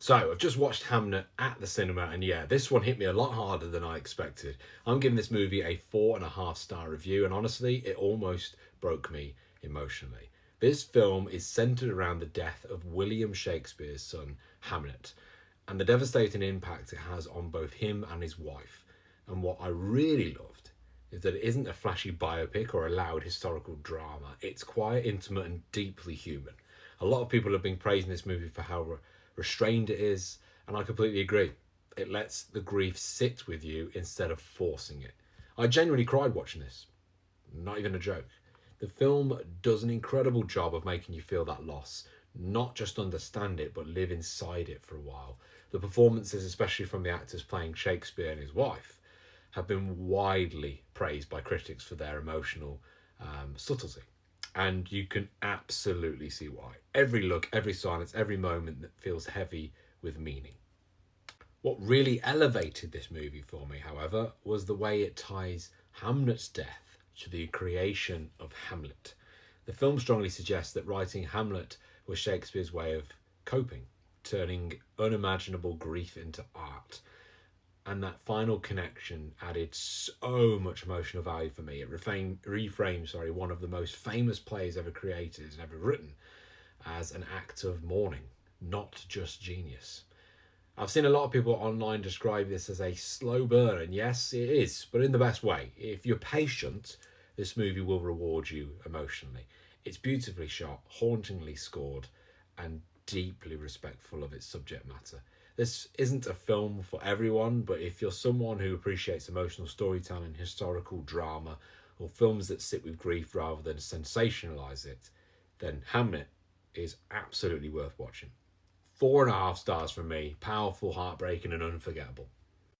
So, I've just watched Hamnet at the cinema, and yeah, this one hit me a lot harder than I expected. I'm giving this movie a 4.5-star review, and honestly, it almost broke me emotionally. This film is centered around the death of William Shakespeare's son, Hamnet, and the devastating impact it has on both him and his wife. And what I really loved is that it isn't a flashy biopic or a loud historical drama. It's quiet, intimate, and deeply human. A lot of people have been praising this movie for how restrained it is, and I completely agree. It lets the grief sit with you instead of forcing it. I genuinely cried watching this. Not even a joke. The film does an incredible job of making you feel that loss, not just understand it, but live inside it for a while. The performances, especially from the actors playing Shakespeare and his wife, have been widely praised by critics for their emotional subtlety. And you can absolutely see why. Every look, every silence, every moment that feels heavy with meaning. What really elevated this movie for me, however, was the way it ties Hamlet's death to the creation of Hamlet. The film strongly suggests that writing Hamlet was Shakespeare's way of coping, turning unimaginable grief into art. And that final connection added so much emotional value for me. It reframes one of the most famous plays ever created and ever written as an act of mourning, not just genius. I've seen a lot of people online describe this as a slow burn, and yes, it is, but in the best way. If you're patient, this movie will reward you emotionally. It's beautifully shot, hauntingly scored, and deeply respectful of its subject matter. This isn't a film for everyone, but if you're someone who appreciates emotional storytelling, historical drama, or films that sit with grief rather than sensationalise it, then Hamnet is absolutely worth watching. 4.5 stars from me. Powerful, heartbreaking, and unforgettable.